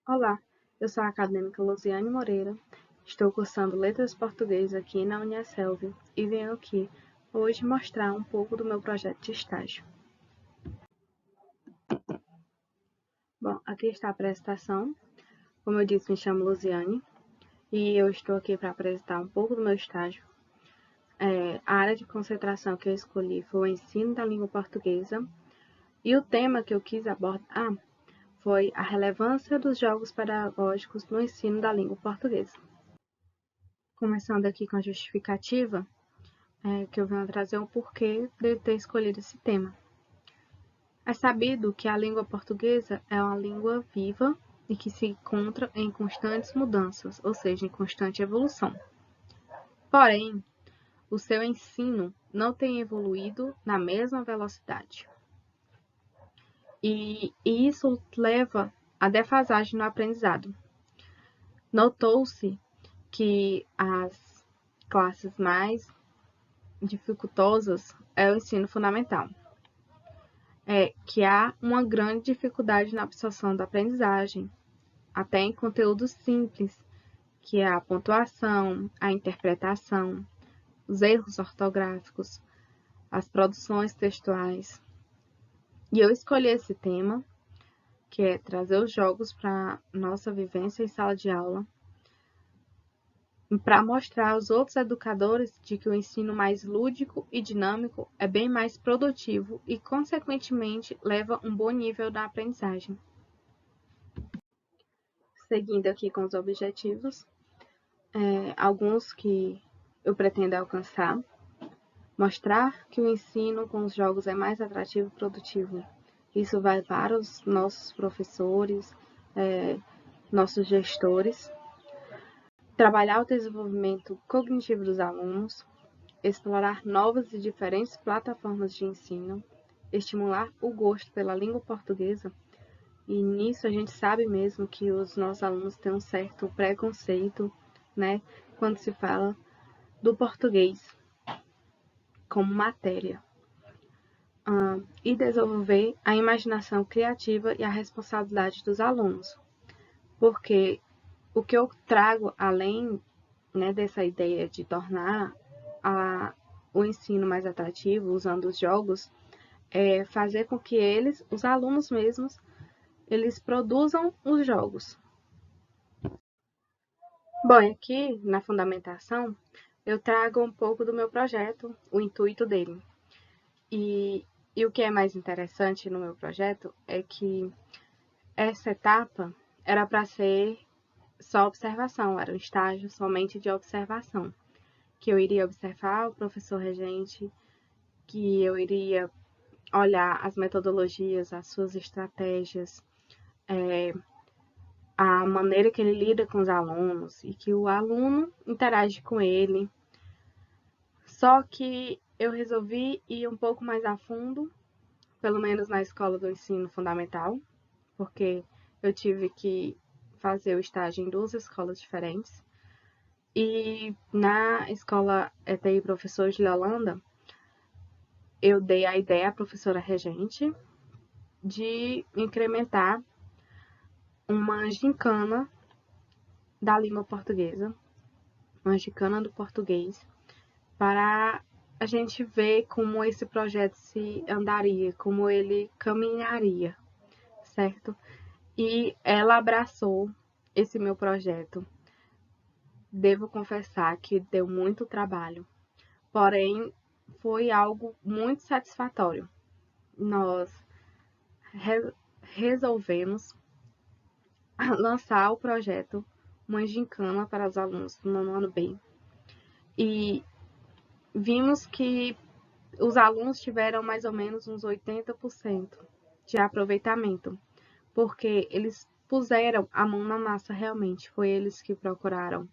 Olá, eu sou a acadêmica Luziane Moreira, estou cursando Letras Português aqui na Uniaselv e venho aqui hoje mostrar um pouco do meu projeto de estágio. Bom, aqui está a apresentação. Como eu disse, me chamo Luziane e eu estou aqui para apresentar um pouco do meu estágio. A área de concentração que eu escolhi foi o ensino da língua portuguesa e o tema que eu quis abordar foi a relevância dos jogos pedagógicos no ensino da língua portuguesa. Começando aqui com a justificativa, que eu venho trazer o porquê de ter escolhido esse tema. É sabido que a língua portuguesa é uma língua viva e que se encontra em constantes mudanças, ou seja, em constante evolução. Porém, o seu ensino não tem evoluído na mesma velocidade. E isso leva à defasagem no aprendizado. Notou-se que as classes mais dificultosas é o ensino fundamental. Que há uma grande dificuldade na absorção da aprendizagem, até em conteúdos simples, que é a pontuação, a interpretação, os erros ortográficos, as produções textuais. E eu escolhi esse tema, que é trazer os jogos para nossa vivência em sala de aula, para mostrar aos outros educadores de que o ensino mais lúdico e dinâmico é bem mais produtivo e, consequentemente, leva um bom nível da aprendizagem. Seguindo aqui com os objetivos, alguns que eu pretendo alcançar: mostrar que o ensino com os jogos é mais atrativo e produtivo. Isso vai para os nossos professores, nossos gestores. Trabalhar o desenvolvimento cognitivo dos alunos, explorar novas e diferentes plataformas de ensino, estimular o gosto pela língua portuguesa. E nisso a gente sabe mesmo que os nossos alunos têm um certo preconceito, né, quando se fala do português como matéria. E desenvolver a imaginação criativa e a responsabilidade dos alunos. Porque o que eu trago, além, né, dessa ideia de tornar o ensino mais atrativo usando os jogos, é fazer com que eles, os alunos mesmos, eles produzam os jogos. Bom, aqui na fundamentação eu trago um pouco do meu projeto, o intuito dele. E o que é mais interessante no meu projeto é que essa etapa era para ser só observação, era um estágio somente de observação, que eu iria observar o professor regente, que eu iria olhar as metodologias, as suas estratégias, a maneira que ele lida com os alunos e que o aluno interage com ele. Só que eu resolvi ir um pouco mais a fundo, pelo menos na escola do ensino fundamental, porque eu tive que fazer o estágio em duas escolas diferentes. E na escola ETI Professor de Leolanda, eu dei a ideia à professora regente de incrementar uma gincana da língua portuguesa, uma gincana do português, para a gente ver como esse projeto se andaria, como ele caminharia, certo? E ela abraçou esse meu projeto. Devo confessar que deu muito trabalho, porém foi algo muito satisfatório. Nós resolvemos lançar o projeto Uma Gincana para os alunos do nono ano B e vimos que os alunos tiveram mais ou menos uns 80% de aproveitamento, porque eles puseram a mão na massa realmente, foi eles que procuraram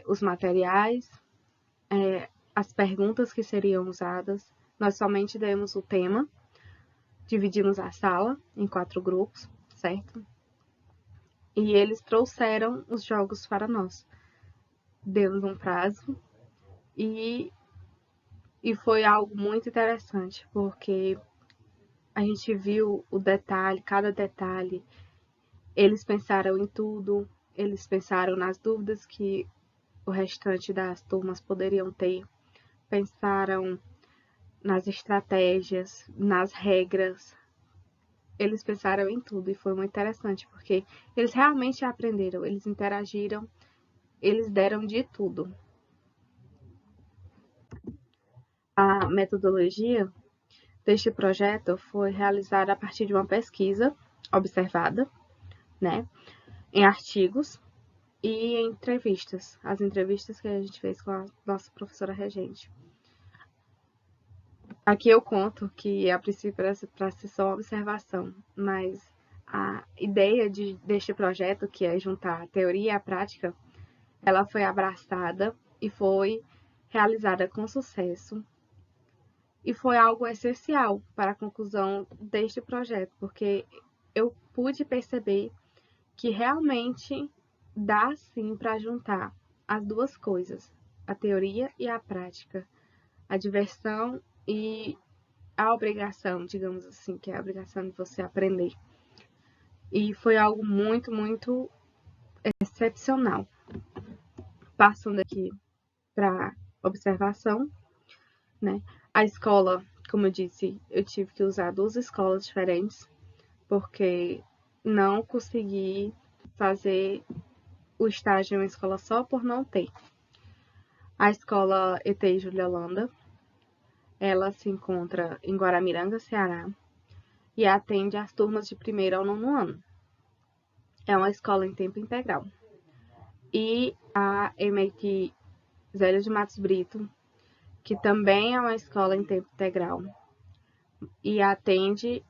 os materiais, as perguntas que seriam usadas. Nós somente demos o tema, dividimos a sala em 4 grupos, certo? E eles trouxeram os jogos para nós. Demos um prazo e foi algo muito interessante, porque a gente viu o detalhe, cada detalhe, Eles pensaram em tudo, eles pensaram nas dúvidas que o restante das turmas poderiam ter, pensaram nas estratégias, nas regras, eles pensaram em tudo e foi muito interessante, porque eles realmente aprenderam, eles interagiram, eles deram de tudo. A metodologia deste projeto foi realizada a partir de uma pesquisa observada, né, em artigos e em entrevistas, as entrevistas que a gente fez com a nossa professora regente. Aqui eu conto que a princípio era para ser só observação, mas a ideia deste projeto, que é juntar a teoria e a prática, ela foi abraçada e foi realizada com sucesso. E foi algo essencial para a conclusão deste projeto, porque eu pude perceber que realmente dá sim para juntar as duas coisas, a teoria e a prática, a diversão e a obrigação, digamos assim, que é a obrigação de você aprender. E foi algo muito, muito excepcional. Passando aqui para observação, né? A escola, como eu disse, eu tive que usar duas escolas diferentes, porque não consegui fazer o estágio em uma escola só por não ter. A escola ETI Júlia Holanda, ela se encontra em Guaramiranga, Ceará, e atende as turmas de 1º ao 9º ano. É uma escola em tempo integral. E a EMEC Zélio de Matos Brito, que também é uma escola em tempo integral, e atende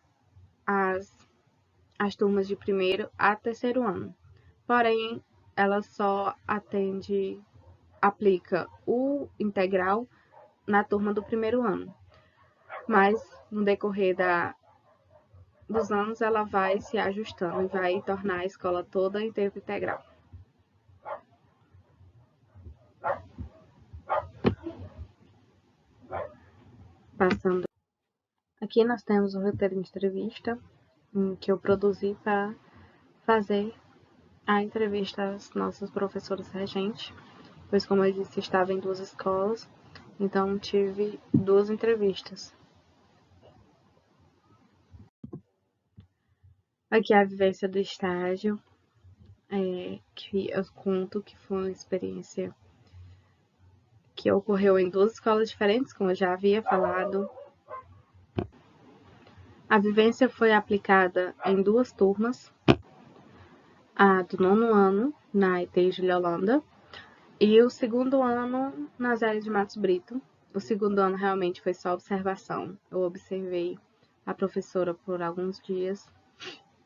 as turmas de 1º a 3º ano. Porém, ela só aplica o integral na turma do 1º ano. Mas, no decorrer dos anos, ela vai se ajustando e vai tornar a escola toda em tempo integral. Passando. Aqui nós temos um roteiro de entrevista que eu produzi para fazer a entrevista às nossas professoras regentes, pois, como eu disse, estava em duas escolas, então tive duas entrevistas. Aqui a vivência do estágio, que eu conto que foi uma experiência que ocorreu em duas escolas diferentes, como eu já havia falado. A vivência foi aplicada em duas turmas, a do 9º ano, na ETI Júlia Holanda, e o 2º ano, na Zélio de Matos Brito. O 2º ano realmente foi só observação. Eu observei a professora por alguns dias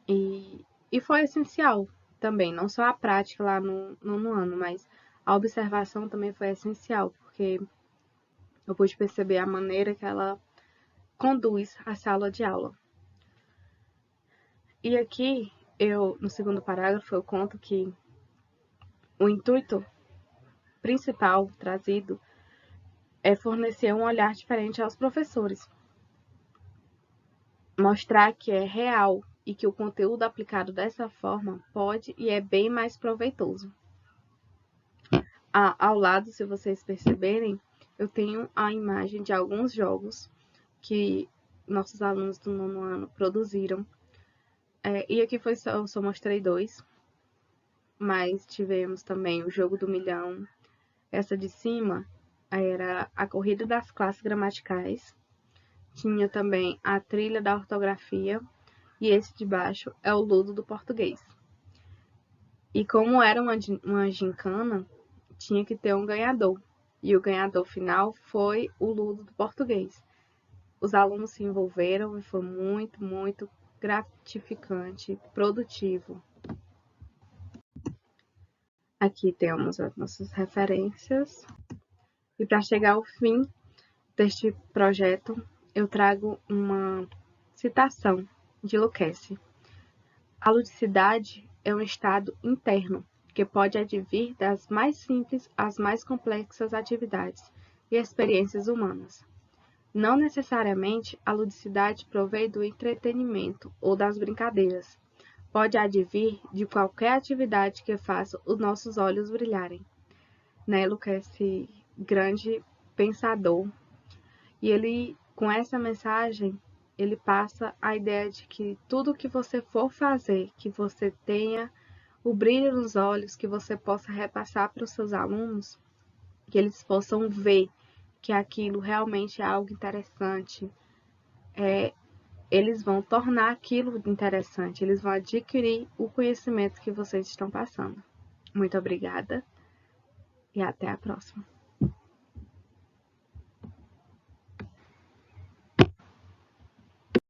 e foi essencial também, não só a prática lá no 9º ano, mas a observação também foi essencial, porque eu pude perceber a maneira que ela conduz a sala de aula. E aqui, no segundo parágrafo, eu conto que o intuito principal trazido é fornecer um olhar diferente aos professores. Mostrar que é real e que o conteúdo aplicado dessa forma pode e é bem mais proveitoso. Ao lado, se vocês perceberem, eu tenho a imagem de alguns jogos que nossos alunos do 9º ano produziram. E aqui eu só mostrei 2, mas tivemos também o jogo do milhão. Essa de cima era a corrida das classes gramaticais. Tinha também a trilha da ortografia. E esse de baixo é o ludo do português. E como era uma gincana, tinha que ter um ganhador. E o ganhador final foi o ludo do português. Os alunos se envolveram e foi muito, muito gratificante, produtivo. Aqui temos as nossas referências. E para chegar ao fim deste projeto, eu trago uma citação de Lucchesi. A ludicidade é um estado interno que pode advir das mais simples às mais complexas atividades e experiências humanas. Não necessariamente a ludicidade provém do entretenimento ou das brincadeiras. pode advir de qualquer atividade que faça os nossos olhos brilharem. Nelo, que é esse grande pensador, e ele, com essa mensagem, ele passa a ideia de que tudo que você for fazer, que você tenha o brilho nos olhos, que você possa repassar para os seus alunos, que eles possam ver que aquilo realmente é algo interessante, eles vão tornar aquilo interessante, eles vão adquirir o conhecimento que vocês estão passando. Muito obrigada e até a próxima.